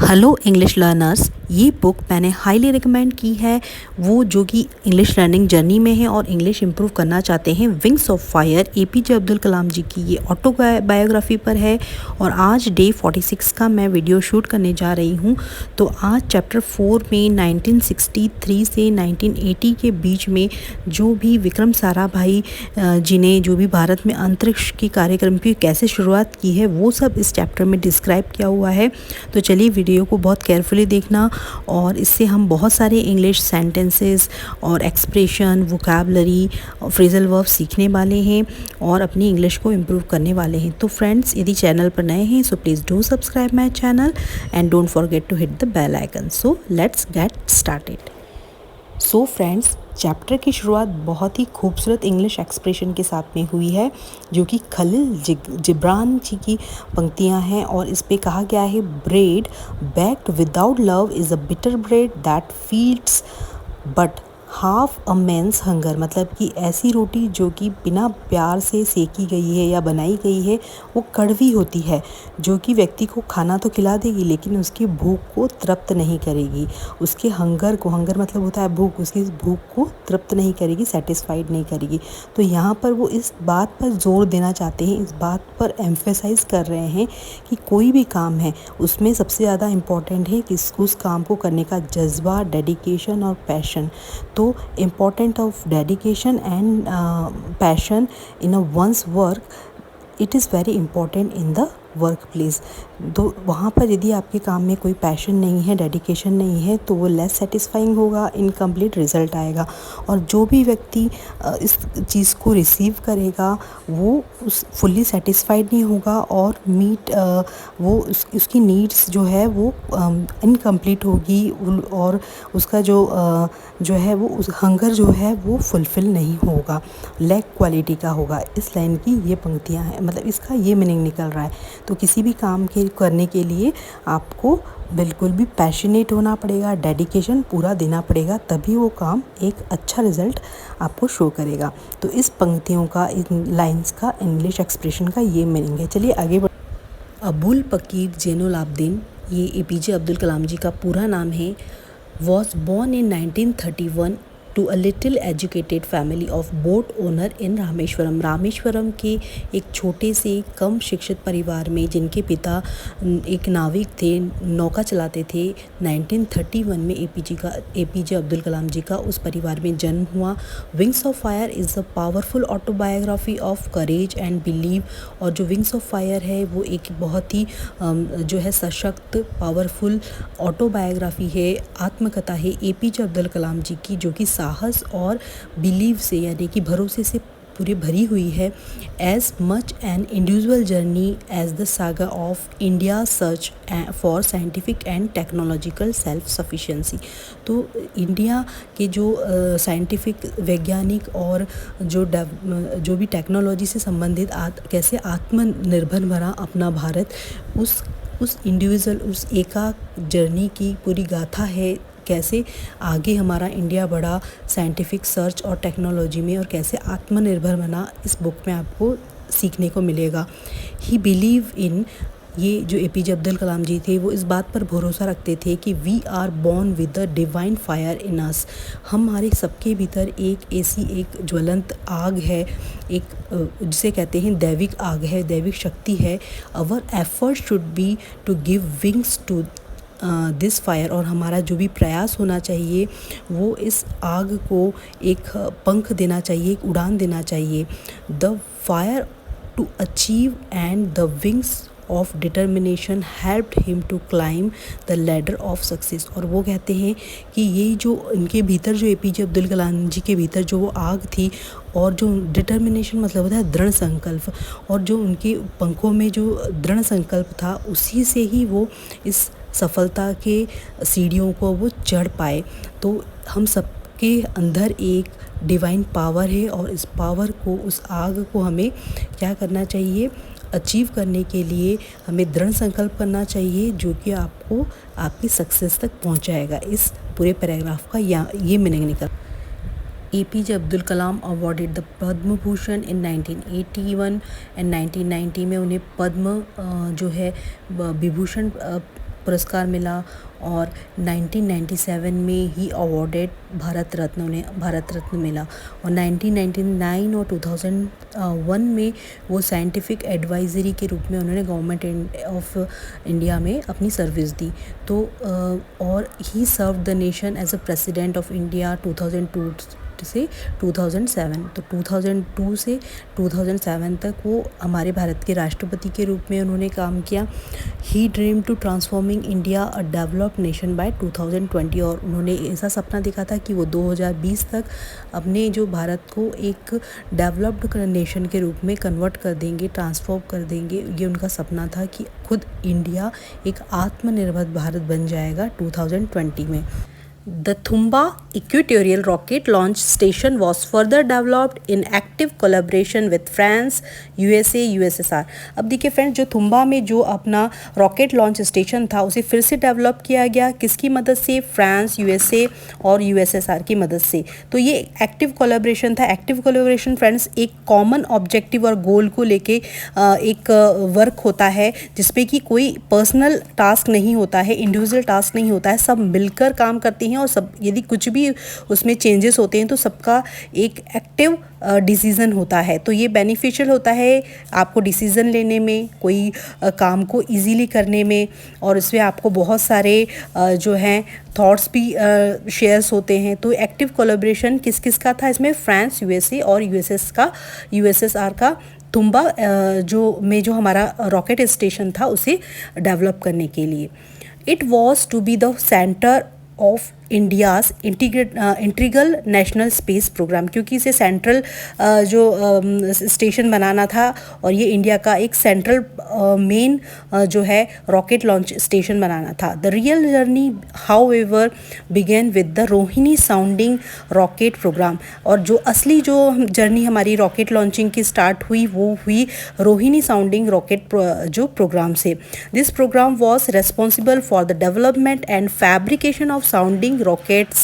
Hello English learners, ये book मैंने highly recommend की है। वो जो कि इंग्लिश लर्निंग जर्नी में है और इंग्लिश इंप्रूव करना चाहते हैं। Wings of fire APJ Abdul Kalam ji की ये ऑटो बायोग्राफी पर है और आज डे 46 का मैं वीडियो शूट करने जा रही हूँ। तो आज चैप्टर 4 में 1963 से 1980 के बीच में जो भी विक्रम साराभाई जी ने जो भी भारत में अंतरिक्ष के कार्यक्रम की कैसे शुरुआत की है वो सब इस चैप्टर में डिस्क्राइब किया हुआ है। तो चलिए वीडियो को बहुत केयरफुली देखना और इससे हम बहुत सारे इंग्लिश सेंटेंसेस और एक्सप्रेशन, वोकैबलरी, फ्रेजल वर्ब सीखने वाले हैं और अपनी इंग्लिश को इम्प्रूव करने वाले हैं। तो फ्रेंड्स, यदि चैनल पर नए हैं so please do subscribe my channel and don't forget to hit the bell icon. So let's get started. So friends, chapter की शुरुआत बहुत ही खूबसूरत इंग्लिश एक्सप्रेशन के साथ में हुई है जो कि खलील जिब्रान जी की पंक्तियां हैं और इस पे कहा गया है, bread baked without love is a bitter bread that feeds but half a man's hunger. मतलब कि ऐसी रोटी जो कि बिना प्यार से सेकी गई है या बनाई गई है वो कड़वी होती है, जो कि व्यक्ति को खाना तो खिला देगी लेकिन उसकी भूख को तृप्त नहीं करेगी। उसके हंगर मतलब होता है भूख, उसकी भूख को तृप्त नहीं करेगी, सेटिस्फाइड नहीं करेगी। तो यहाँ पर वो इस बात पर जोर देना चाहते हैं, इस बात पर एम्फेसाइज कर रहे हैं कि कोई भी काम है उसमें सबसे ज़्यादा इम्पॉर्टेंट है कि उस काम को करने का जज्बा, डेडिकेशन और पैशन। तो important of dedication and passion in a one's work, it is very important in the workplace. तो वहाँ पर यदि आपके काम में कोई पैशन नहीं है, डेडिकेशन नहीं है, तो वो लेस सेटिस्फाइंग होगा, इनकम्प्लीट रिजल्ट आएगा। और जो भी व्यक्ति इस चीज़ को रिसीव करेगा वो उस फुल्ली सेटिस्फाइड नहीं होगा और वो उसकी नीड्स जो है वो इनकम्प्लीट होगी और उसका जो है वो उस हंगर जो है वो फुलफ़िल नहीं होगा, लैक क्वालिटी का होगा। इस लाइन की ये पंक्तियाँ हैं, मतलब इसका ये मीनिंग निकल रहा है। तो किसी भी काम के करने के लिए आपको बिल्कुल भी पैशनेट होना पड़ेगा, डेडिकेशन पूरा देना पड़ेगा, तभी वो काम एक अच्छा रिज़ल्ट आपको शो करेगा। तो इस पंक्तियों का, इन लाइंस का इंग्लिश एक्सप्रेशन का ये मीनिंग है। चलिए आगे बढ़। अबुल पकीर जैनुल आबदीन, ये एपीजे अब्दुल कलाम जी का पूरा नाम है, was born in 1931 to a little educated family of boat owner in Rameswaram. Rameswaram के एक छोटे से कम शिक्षित परिवार में जिनके पिता एक नाविक थे, नौका चलाते थे। 1931 में एपीजे अब्दुल कलाम जी का उस परिवार में जन्म हुआ। Wings of fire is a powerful autobiography of courage and believe. और जो विंग्स ऑफ फायर है वो एक बहुत ही जो है सशक्त, पावरफुल ऑटोबायोग्राफी है, आत्मकथा है एपीजे अब्दुल कलाम जी की, जो कि साहस और बिलीव से यानी कि भरोसे से पूरी भरी हुई है। As much an individual journey as the saga of India search for scientific and technological self sufficiency. तो इंडिया के जो साइंटिफिक, वैज्ञानिक और जो भी टेक्नोलॉजी से संबंधित कैसे आत्मनिर्भर बना अपना भारत, उस इंडिविजुअल, उस एका जर्नी की पूरी गाथा है। कैसे आगे हमारा इंडिया बढ़ा साइंटिफिक सर्च और टेक्नोलॉजी में और कैसे आत्मनिर्भर बना, इस बुक में आपको सीखने को मिलेगा। ही बिलीव इन, ये जो एपीजे अब्दुल कलाम जी थे वो इस बात पर भरोसा रखते थे कि we are born with the divine fire in us. हमारे सबके भीतर एक ऐसी एक ज्वलंत आग है, एक जिसे कहते हैं दैविक आग है, दैविक शक्ति है। Our effort should be to give wings to this fire. और हमारा जो भी प्रयास होना चाहिए वो इस आग को एक पंख देना चाहिए, एक उड़ान देना चाहिए। The fire to achieve and the wings of determination helped him to climb the ladder of success. और वो कहते हैं कि ये जो इनके भीतर, जो एपीजे अब्दुल कलाम जी के भीतर जो वो आग थी और जो डिटर्मिनेशन मतलब होता है दृढ़ संकल्प, और जो उनके पंखों में जो दृढ़ संकल्प था उसी से ही वो इस सफलता के सीढ़ियों को वो चढ़ पाए। तो हम सबके अंदर एक डिवाइन पावर है और इस पावर को, उस आग को हमें क्या करना चाहिए, अचीव करने के लिए हमें दृढ़ संकल्प करना चाहिए, जो कि आपको आपकी सक्सेस तक पहुंचाएगा। इस पूरे पैराग्राफ का ये मीनिंग निकल। APJ Abdul Kalam awarded the Padma Bhushan in 1981 and 1990 में उन्हें पद्म जो है विभूषण पुरस्कार मिला और 1997 में ही अवॉर्डेड उन्हें भारत रत्न मिला और 1999 और 2001 में वो साइंटिफिक एडवाइजरी के रूप में उन्होंने गवर्नमेंट ऑफ इंडिया में अपनी सर्विस दी। तो और he serve the nation as a president of India 2002 से 2007। तो 2002 से 2007 तक वो हमारे भारत के राष्ट्रपति के रूप में उन्होंने काम किया। He dream to transforming India a developed nation by 2020 और उन्होंने ऐसा सपना देखा था कि वो 2020 तक अपने जो भारत को एक डेवलप्ड नेशन के रूप में कन्वर्ट कर देंगे, ट्रांसफॉर्म कर देंगे। ये उनका सपना था कि खुद इंडिया एक आत्मनिर्भर भारत बन जाएगा 2020 में। The Thumba Equatorial Rocket Launch Station was further developed in active collaboration with France, USA, USSR। अब देखिए फ्रेंड्स, जो थुम्बा में जो अपना रॉकेट लॉन्च स्टेशन था उसे फिर से डेवलप किया गया, किसकी मदद से? फ्रांस, यूएसए और यूएसएसआर की मदद से। तो ये एक्टिव कोलैबोरेशन था। एक्टिव कोलैबोरेशन फ्रेंड्स एक कॉमन ऑब्जेक्टिव और गोल को लेके एक वर्क होता है जिसपे कि कोई पर्सनल टास्क नहीं होता है, इंडिविजुअल टास्क नहीं होता है, सब मिलकर काम करते हैं और सब यदि कुछ भी उसमें चेंजेस होते हैं तो सबका एक एक्टिव डिसीज़न होता है। तो ये बेनिफिशियल होता है आपको डिसीज़न लेने में, कोई काम को इजीली करने में, और इसमें आपको बहुत सारे जो हैं थॉट्स भी शेयर्स होते हैं। तो एक्टिव कोलैबोरेशन किस किस का था इसमें? फ्रांस, यूएसए और यूएसएसआर का थुम्बा जो हमारा रॉकेट स्टेशन था उसे डेवलप करने के लिए। It was to be the centre of India's integral national space programme, क्योंकि इसे सेंट्रल जो स्टेशन बनाना था और ये इंडिया का एक सेंट्रल मेन जो है रॉकेट लॉन्च स्टेशन बनाना था। The real journey however began with the Rohini sounding rocket programme, और जो असली जो जर्नी हमारी रॉकेट लॉन्चिंग की स्टार्ट हुई वो हुई रोहिणी साउंडिंग रॉकेट जो प्रोग्राम से। This programme was responsible for the development and fabrication of sounding rockets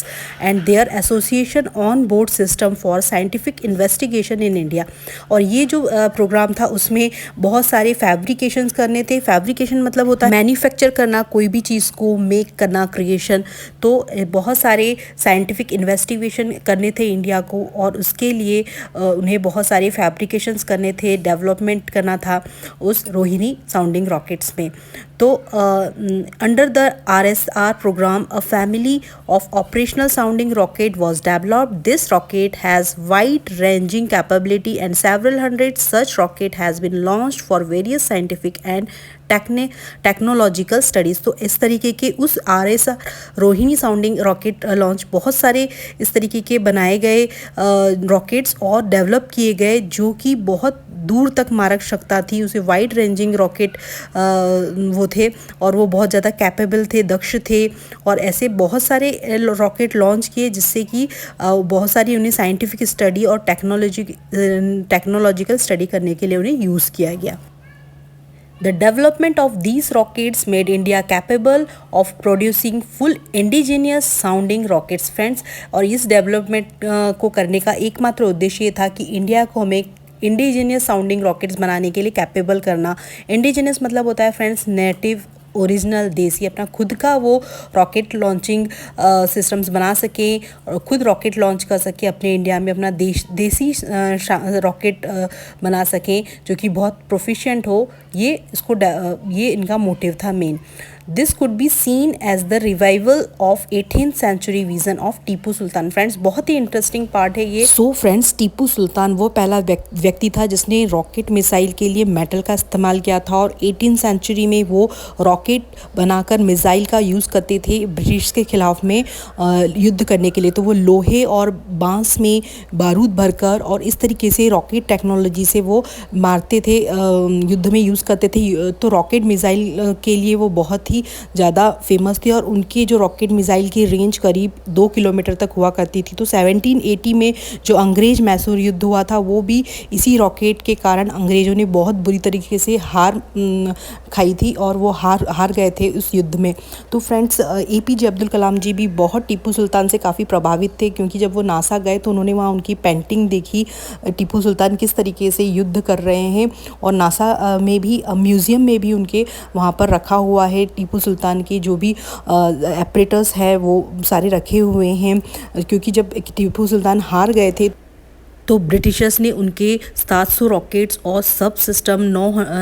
and their association on board system for scientific investigation in India। और ये जो प्रोग्राम था उसमें बहुत सारे फैब्रिकेशंस करने थे। फैब्रिकेशन मतलब होता है मैन्युफैक्चर करना, कोई भी चीज़ को मेक करना, क्रिएशन। तो बहुत सारे साइंटिफिक इन्वेस्टिगेशन करने थे इंडिया को, और उसके लिए उन्हें बहुत सारे फैब्रिकेशंस करने थे, डेवलपमेंट करना था उस रोहिणी साउंडिंग रॉकेट्स में। तो under the RSR program, a family of operational sounding rocket was developed. This rocket has wide-ranging capability and several hundred such rocket has been launched for various scientific and technological studies. तो इस तरीके के उस RSR Rohini sounding rocket launch बहुत सारे इस तरीके के बनाए गए रॉकेट्स और डेवलप किए गए जो कि बहुत दूर तक मारक क्षमता थी। उसे वाइड रेंजिंग रॉकेट वो थे और वो बहुत ज़्यादा कैपेबल थे, दक्ष थे, और ऐसे बहुत सारे रॉकेट लॉन्च किए जिससे कि बहुत सारी उन्हें साइंटिफिक स्टडी और टेक्नोलॉजिकल स्टडी करने के लिए उन्हें यूज़ किया गया। The development of these rockets made India capable of producing full indigenous sounding rockets friends। और इस डेवलपमेंट को करने का एकमात्र उद्देश्य ये था कि इंडिया को हमें इंडिजीनियस साउंडिंग रॉकेट्स बनाने के लिए कैपेबल करना। इंडिजीनियस मतलब होता है फ्रेंड्स नेटिव, ओरिजिनल, देसी, अपना खुद का वो रॉकेट लॉन्चिंग सिस्टम्स बना सकें और खुद रॉकेट लॉन्च कर सकें, अपने इंडिया में अपना देसी रॉकेट बना सकें जो कि बहुत प्रोफिशिएंट हो। ये इनका मोटिव था main. This could be seen as the revival of 18th century vision of Tipu Sultan. Friends बहुत ही इंटरेस्टिंग पार्ट है ये। सो फ्रेंड्स, टीपू सुल्तान वो पहला व्यक्ति था जिसने रॉकेट मिसाइल के लिए मेटल का इस्तेमाल किया था, और 18th सेंचुरी में वो रॉकेट बनाकर मिसाइल का यूज़ करते थे ब्रिटिश के खिलाफ में युद्ध करने के लिए। तो वो लोहे और बांस में बारूद भरकर और इस तरीके से रॉकेट टेक्नोलॉजी से वो मारते थे, युद्ध में यूज़ करते थे। तो रॉकेट मिसाइल के लिए वो बहुत ही ज़्यादा फेमस थे, और उनकी जो रॉकेट मिसाइल की रेंज करीब 2 किलोमीटर तक हुआ करती थी। तो 1780 में जो अंग्रेज मैसूर युद्ध हुआ था वो भी इसी रॉकेट के कारण अंग्रेज़ों ने बहुत बुरी तरीके से हार खाई थी और वो हार गए थे उस युद्ध में। तो फ्रेंड्स, APJ अब्दुल कलाम जी भी बहुत टीपू सुल्तान से काफ़ी प्रभावित थे, क्योंकि जब वो नासा गए तो उन्होंने वहाँ उनकी पेंटिंग देखी, टीपू सुल्तान किस तरीके से युद्ध कर रहे हैं, और नासा में भी म्यूज़ियम में भी उनके वहाँ पर रखा हुआ है टीपू सुल्तान के जो भी एपरेटर्स है वो सारे रखे हुए हैं, क्योंकि जब टीपू सुल्तान हार गए थे तो ब्रिटिशर्स ने उनके 700 रॉकेट्स और सब सिस्टम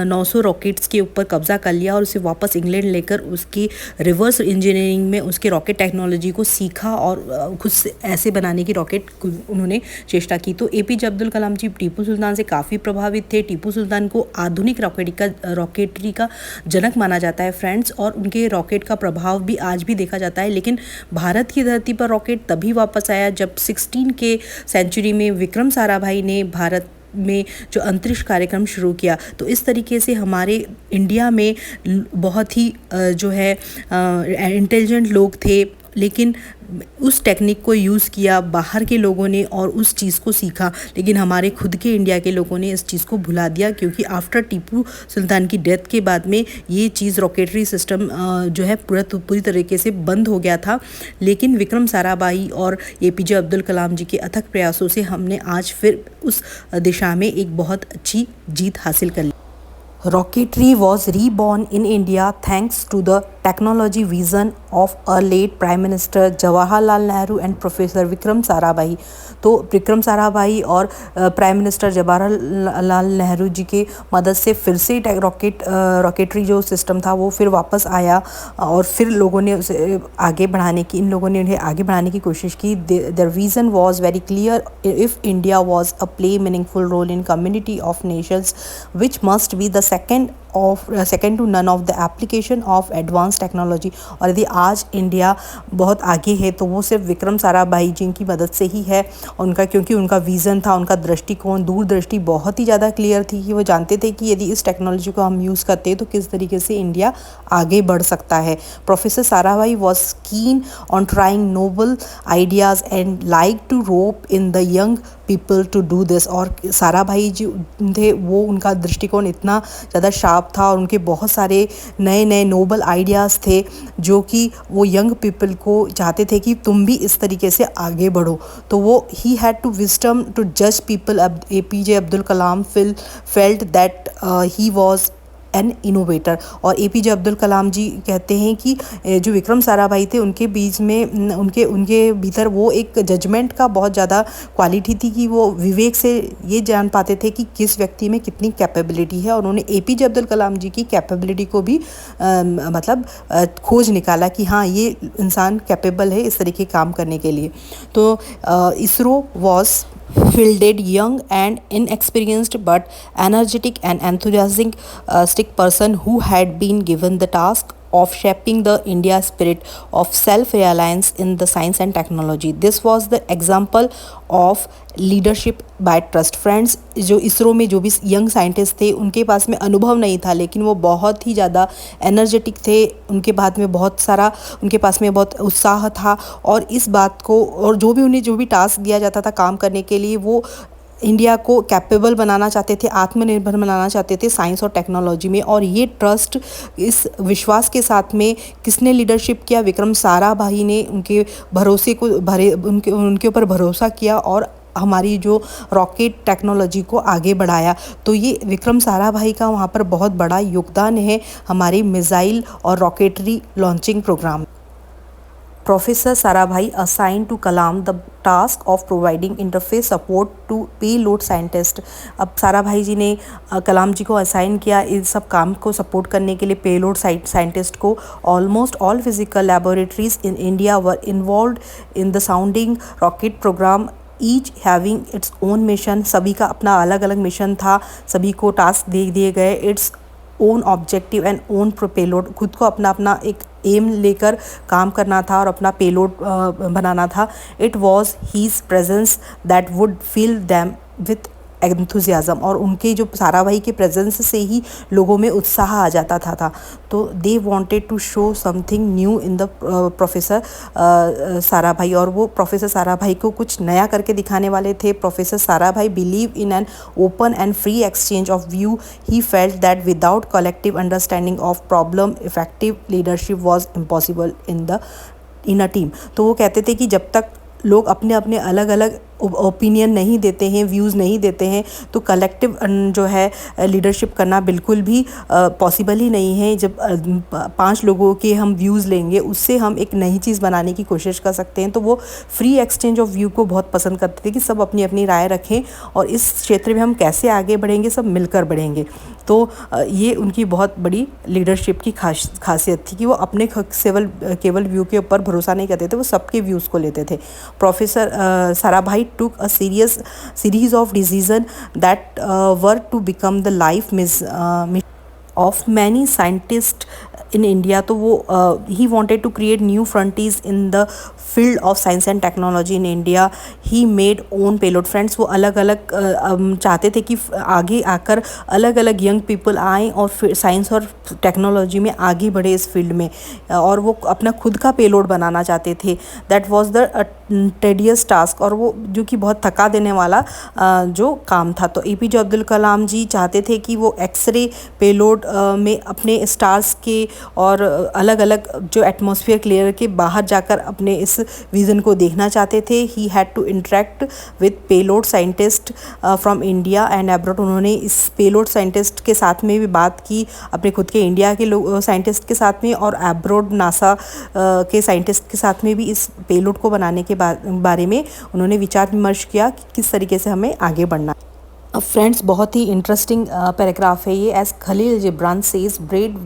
900 रॉकेट्स के ऊपर कब्जा कर लिया और उसे वापस इंग्लैंड लेकर उसकी रिवर्स इंजीनियरिंग में उसके रॉकेट टेक्नोलॉजी को सीखा और खुद से ऐसे बनाने की रॉकेट उन्होंने चेष्टा की। तो एपीजे अब्दुल कलाम जी टीपू सुल्तान से काफ़ी प्रभावित थे। टीपू सुल्तान को आधुनिक रॉकेटरी का जनक माना जाता है फ्रेंड्स, और उनके रॉकेट का प्रभाव भी आज भी देखा जाता है। लेकिन भारत की धरती पर रॉकेट तभी वापस आया जब 16 के सेंचुरी में विक्रम साराभाई ने भारत में जो अंतरिक्ष कार्यक्रम शुरू किया। तो इस तरीके से हमारे इंडिया में बहुत ही जो है इंटेलिजेंट लोग थे, लेकिन उस टेक्निक को यूज़ किया बाहर के लोगों ने और उस चीज़ को सीखा, लेकिन हमारे खुद के इंडिया के लोगों ने इस चीज़ को भुला दिया, क्योंकि आफ्टर टीपू सुल्तान की डेथ के बाद में ये चीज़ रॉकेटरी सिस्टम जो है पूरी तरीके से बंद हो गया था। लेकिन विक्रम साराभाई और एपीजे अब्दुल कलाम जी के अथक प्रयासों से हमने आज फिर उस दिशा में एक बहुत अच्छी जीत हासिल कर ली। Rocketry was reborn in India thanks to the technology vision of a late Prime Minister Jawaharlal Nehru and professor Vikram Sarabhai. तो विक्रम साराभाई और प्राइम मिनिस्टर जवाहरलाल नेहरू जी के मदद से फिर से रॉकेटरी जो सिस्टम था वो फिर वापस आया और फिर लोगों ने उसे आगे बढ़ाने की उन्हें आगे बढ़ाने की कोशिश की। Their vision was very clear. If India was a play meaningful role in community of nations, which must be the second to none of the application of advanced technology। और यदि आज इंडिया बहुत आगे है तो वो सिर्फ विक्रम साराभाई जी की मदद से ही है। क्योंकि उनका विज़न था, उनका दृष्टिकोण, दूरदृष्टि बहुत ही ज़्यादा क्लियर थी कि वो जानते थे कि यदि इस टेक्नोलॉजी को हम यूज़ करते हैं तो किस तरीके से इंडिया आगे बढ़ सकता है। Professor Sarabhai was keen on trying noble ideas and like to rope in the young people to do this. और साराभाई जी थे वो उनका दृष्टिकोण इतना ज़्यादा शार्प था और उनके बहुत सारे नए नए नोबल आइडियाज़ थे जो कि वो यंग पीपल को चाहते थे कि तुम भी इस तरीके से आगे बढ़ो। तो वो he had to wisdom to जज people. APJ Abdul Kalam felt that he was an innovator. और एपीजे अब्दुल कलाम जी कहते हैं कि जो विक्रम साराभाई थे उनके बीच में उनके भीतर वो एक जजमेंट का बहुत ज़्यादा क्वालिटी थी कि वो विवेक से ये जान पाते थे कि किस व्यक्ति में कितनी कैपेबिलिटी है। और उन्होंने एपीजे अब्दुल कलाम जी की कैपेबिलिटी को भी खोज निकाला कि हाँ ये इंसान कैपेबल है इस तरीके काम करने के लिए। तो ISRO was fielded young and inexperienced but energetic and enthusiastic person who had been given the task of shaping the India spirit of self-reliance in the science and technology. This was the example of leadership by trust. Friends, जो इसरो में जो भी young scientist थे उनके पास में अनुभव नहीं था, लेकिन वो बहुत ही ज़्यादा एनर्जेटिक थे। उनके बाद में उनके पास में बहुत उत्साह था और इस बात को और उन्हें जो भी टास्क दिया जाता था काम करने के लिए वो इंडिया को कैपेबल बनाना चाहते थे, आत्मनिर्भर बनाना चाहते थे साइंस और टेक्नोलॉजी में। और ये ट्रस्ट, इस विश्वास के साथ में किसने लीडरशिप किया? विक्रम साराभाई ने उनके ऊपर भरोसा किया और हमारी जो रॉकेट टेक्नोलॉजी को आगे बढ़ाया। तो ये विक्रम साराभाई का वहाँ पर बहुत बड़ा योगदान है हमारे मिसाइल और rocketry launching programme. Professor Sarabhai assigned to Kalam the task of providing interface support to payload scientist। अब साराभाई जी ने कलाम जी को असाइन किया इस सब काम को सपोर्ट करने के लिए पेलोड साइंटिस्ट को। Almost all physical laboratories in India were involve in the sounding rocket programme, each having its own mission. सभी का अपना अलग अलग मिशन था, सभी को टास्क दे दिए गए। Its own objective and own payload, खुद को अपना एक एम लेकर काम करना था और अपना पेलोड बनाना था। It was his presence that would fill them with enthusiasm. और उनके जो साराभाई के प्रेजेंस से ही लोगों में उत्साह आ जाता था। तो they wanted to show something new in the professor Sarabhai, और वो प्रोफेसर साराभाई को कुछ नया करके दिखाने वाले थे। Professor Sarabhai believe in an open and free exchange of view. He felt that without collective understanding of problem effective leadership was impossible in a team. तो वो कहते थे कि जब तक लोग अपने अपने अलग अलग ओपिनियन नहीं देते हैं, व्यूज़ नहीं देते हैं, तो कलेक्टिव जो है लीडरशिप करना बिल्कुल भी पॉसिबल ही नहीं है। जब 5 लोगों के हम व्यूज़ लेंगे, उससे हम एक नई चीज़ बनाने की कोशिश कर सकते हैं। तो वो फ्री एक्सचेंज ऑफ व्यू को बहुत पसंद करते थे कि सब अपनी अपनी राय रखें और इस क्षेत्र में हम कैसे आगे बढ़ेंगे, सब मिलकर बढ़ेंगे। तो ये उनकी बहुत बड़ी लीडरशिप की खासियत थी कि वो अपने केवल व्यू के ऊपर भरोसा नहीं करते थे, वो सबके व्यूज़ को लेते थे। Professor Sarabhai took a series of decisions that were to become the life mission of many scientists in India। तो वो he wanted to create new frontiers in the field of science and technology in India। he made own payload। Friends, वो अलग अलग चाहते थे कि आगे आकर अलग अलग यंग पीपल आएँ और फिर साइंस और टेक्नोलॉजी में आगे बढ़े इस फील्ड में, और वो अपना खुद का पेलोड बनाना चाहते थे। That was the tedious task, और वो जो कि बहुत थका देने वाला जो काम था। तो एपीजे अब्दुल कलाम जी चाहते थे कि वो एक्सरे पेलोड में अपने स्टार्स के और अलग अलग जो एटमॉस्फेयर लेयर के बाहर जाकर अपने इस विज़न को देखना चाहते थे। He had to interact with payload scientist from India and abroad. उन्होंने इस पेलोड साइंटिस्ट के साथ में भी बात की, अपने खुद के इंडिया के साइंटिस्ट के साथ में और अब्रॉड नासा के साइंटिस्ट के साथ में भी इस पेलोड को बनाने के बारे में उन्होंने विचार विमर्श किया कि किस तरीके से हमें आगे बढ़ना। फ्रेंड्स, बहुत ही इंटरेस्टिंग पैराग्राफ है ये। As Khalil Gibran says, bread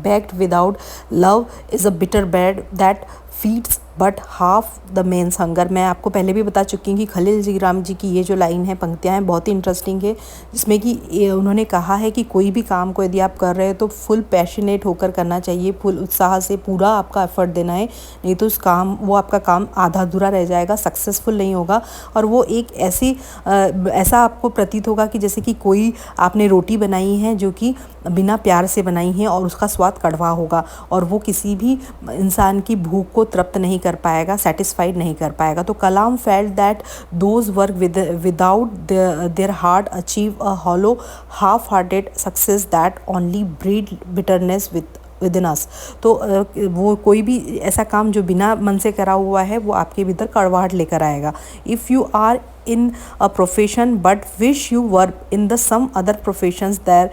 baked without love is a bitter bread that feeds but half the men's hunger. मैं आपको पहले भी बता चुकी हूँ कि खलील जिब्रान जी की ये जो लाइन है, पंक्तियाँ हैं, बहुत ही इंटरेस्टिंग है, जिसमें कि उन्होंने कहा है कि कोई भी काम को यदि आप कर रहे हैं तो फुल पैशनेट होकर करना चाहिए, फुल उत्साह से पूरा आपका एफर्ट देना है, नहीं तो वो आपका काम आधा अधूरा रह जाएगा, सक्सेसफुल नहीं होगा। और वो एक ऐसा आपको प्रतीत होगा कि जैसे कि कोई आपने रोटी बनाई है जो कि बिना प्यार से बनाई है और उसका स्वाद कड़वा होगा, और वो किसी भी इंसान की भूख को तृप्त नहीं कर पाएगा, सेटिस्फाइड नहीं कर पाएगा। तो Kalam felt that those work without their heart achieve a hollow half hearted success that only breed bitterness within us. तो वो कोई भी ऐसा काम जो बिना मन से करा हुआ है, वो आपके भीतर कड़वाहट लेकर आएगा। If you are in a profession but wish you were in the some other professions there,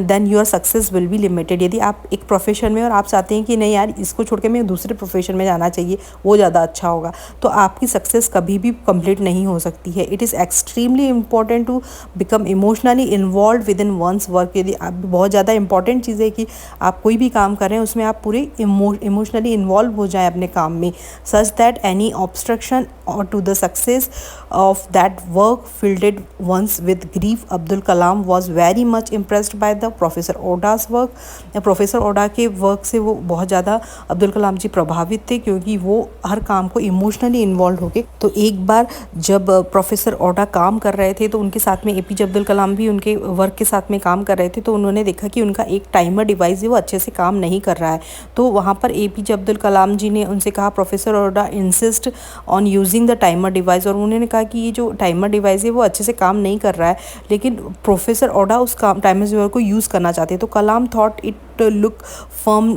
then your success will be limited। यदि आप एक प्रोफेशन में और आप चाहते हैं कि नहीं यार, इसको छोड़ के मैं दूसरे प्रोफेशन में जाना चाहिए, वो ज़्यादा अच्छा होगा, तो आपकी सक्सेस कभी भी कंप्लीट नहीं हो सकती है। It is extremely important to become emotionally involve with in one's work. यदि आप बहुत ज़्यादा इंपॉर्टेंट चीज़ है कि आप कोई भी काम कर रहे हैं उसमें आप पूरे इमोशनली इन्वॉल्व हो जाएं अपने काम में, such that any obstruction or to the success of that work filled once with grief। Abdul Kalam was very much impressed by the professor Oda's work। Professor Oda के वर्क से वो बहुत ज़्यादा अब्दुल कलाम जी प्रभावित थे, क्योंकि वो हर काम को इमोशनली इन्वॉल्व हो गए। तो एक बार जब प्रोफेसर ओडा काम कर रहे थे तो उनके साथ में एपीजे अब्दुल कलाम भी उनके वर्क के साथ में काम कर रहे थे, तो उन्होंने देखा कि उनका एक टाइमर डिवाइस है वो अच्छे से काम नहीं कर रहा है। तो वहाँ पर एपीजे अब्दुल कलाम जी ने उनसे कहा, professor Oda insist on using the timer device, और उन्होंने कहा कि ये जो टाइमर डिवाइस है वो अच्छे से काम नहीं कर रहा है, लेकिन प्रोफेसर ओडा उस टाइमर डिवाइस को यूज़ करना चाहते हैं। तो Kalam thought it look firm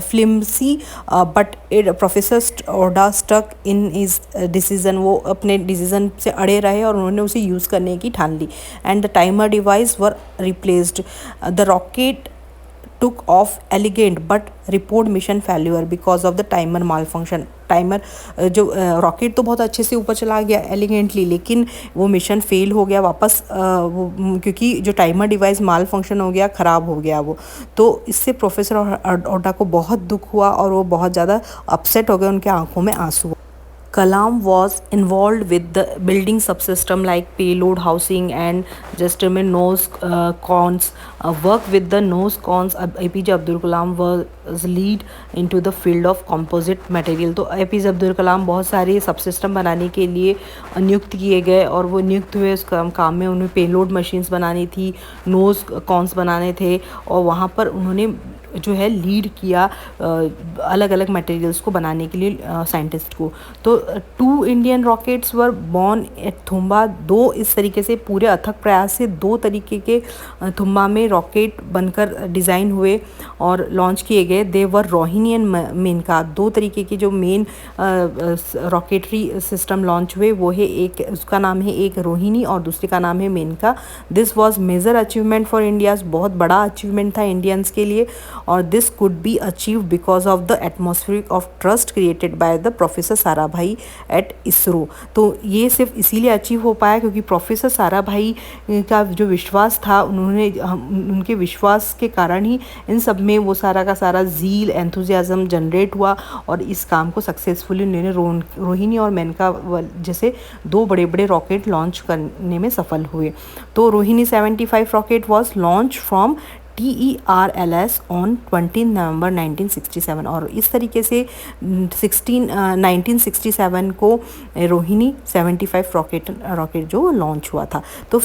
flimsy but professor Oda stuck in his decision. वो अपने डिसीजन से अड़े रहे और उन्होंने उसे यूज़ करने की ठान ली। And the timer device were replaced. The rocket took off elegant but report mission failure because of the timer malfunction। Timer जो रॉकेट तो बहुत अच्छे से ऊपर चला गया एलिगेंटली, लेकिन वो मिशन फेल हो गया वापस, क्योंकि जो टाइमर डिवाइस माल फंक्शन हो गया, ख़राब हो गया वो। तो इससे प्रोफेसर ओडा को बहुत दुख हुआ और वो बहुत ज़्यादा अपसेट हो गए, उनके आंखों में आंसू। Kalam was involved with the building subsystem like payload housing and just nose cones। Work with the nose cones। APJ Abdul Kalam was lead into the field of composite material। तो APJ Abdul Kalam बहुत सारे subsystem बनाने के लिए नियुक्त किए गए, और वो नियुक्त हुए उस काम में। उन्हें पेलोड मशीन्स बनानी थी, नोज़ कॉन्स बनाने थे, और वहाँ पर उन्होंने जो है लीड किया अलग अलग मटेरियल्स को बनाने के लिए साइंटिस्ट को। तो 2 Indian rockets were born at Thumba. 2 इस तरीके से पूरे अथक प्रयास से 2 तरीके के थुम्बा में रॉकेट बनकर डिज़ाइन हुए और लॉन्च किए गए। दे वर रोहिणी एंड मेनका। 2 तरीके के जो मेन रॉकेटरी सिस्टम लॉन्च हुए वो है, एक उसका नाम है एक रोहिणी और दूसरे का नाम है Menaka. This was major achievement for India's. बहुत बड़ा अचीवमेंट था इंडियंस के लिए। और this could be achieve because of the atmosphere of trust created by the professor Sarabhai at ISRO. तो ये सिर्फ इसीलिए अचीव हो पाया क्योंकि प्रोफेसर साराभाई का जो विश्वास था, उनके विश्वास के कारण ही इन सब में वो सारा का सारा ज़ील एंथुजियाज़म जनरेट हुआ और इस काम को सक्सेसफुली उन्होंने रोहिणी और मेनका जैसे 2 बड़े बड़े रॉकेट लॉन्च करने में सफल हुए। तो Rohini 75 rocket was launch from TERLS on 20 नवंबर 1967। और इस तरीके से 1967 को रोहिणी 75 रॉकेट जो लॉन्च हुआ था। तो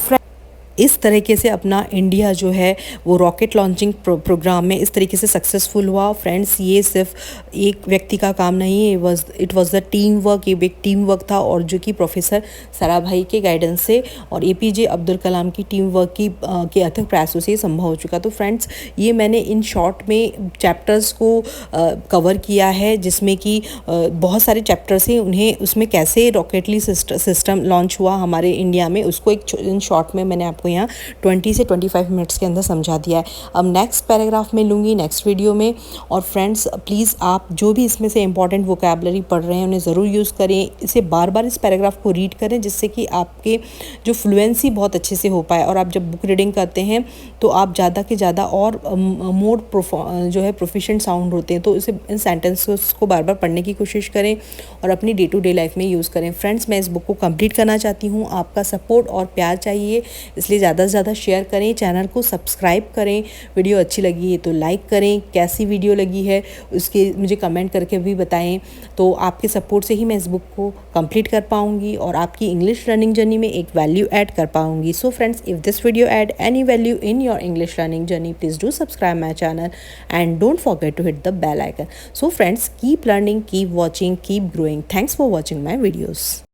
इस तरीके से अपना इंडिया जो है वो रॉकेट लॉन्चिंग प्रोग्राम में इस तरीके से सक्सेसफुल हुआ। फ्रेंड्स, ये सिर्फ एक व्यक्ति का काम नहीं है, it was the team work. ये एक टीम वर्क था और जो कि प्रोफेसर साराभाई के गाइडेंस से और APJ अब्दुल कलाम की टीम वर्क के अथक प्रयासों से संभव हो चुका। तो फ्रेंड्स, ये मैंने इन शॉर्ट में चैप्टर्स को कवर किया है जिसमें कि बहुत सारे चैप्टर्स हैं, उन्हें उसमें कैसे रॉकेटली सिस्टम लॉन्च हुआ हमारे इंडिया में, उसको एक इन शॉर्ट में मैंने आपको यहाँ 20 से 25 मिनट्स के अंदर समझा दिया है। अब नेक्स्ट पैराग्राफ में लूँगी नेक्स्ट वीडियो में। और फ्रेंड्स, प्लीज़ आप जो भी इसमें से इंपॉर्टेंट वोकैबुलरी पढ़ रहे हैं उन्हें ज़रूर यूज़ करें। इसे बार बार इस पैराग्राफ को रीड करें जिससे कि आपके जो फ्लुएंसी बहुत अच्छे से हो पाए। और आप जब बुक रीडिंग करते हैं तो आप ज़्यादा के ज़्यादा और मोर जो है प्रोफिशिएंट साउंड होते हैं, तो इसे इन सेंटेंसेस को बार बार पढ़ने की कोशिश करें और अपनी डे टू डे लाइफ में यूज़ करें। फ्रेंड्स, मैं इस बुक को कंप्लीट करना चाहती हूँ, आपका सपोर्ट और प्यार चाहिए, इसलिए ज़्यादा से ज़्यादा शेयर करें, चैनल को सब्सक्राइब करें। वीडियो अच्छी लगी है तो लाइक करें, कैसी वीडियो लगी है उसके मुझे कमेंट करके भी बताएं। तो आपके सपोर्ट से ही मैं इस बुक को कंप्लीट कर पाऊँगी और आपकी इंग्लिश लर्निंग जर्नी में एक वैल्यू ऐड कर पाऊँगी। So friends, if this video add any value in your English learning journey, please do subscribe my channel and don't forget to hit the bell icon. So friends, keep learning, keep watching, keep growing. Thanks for watching my videos.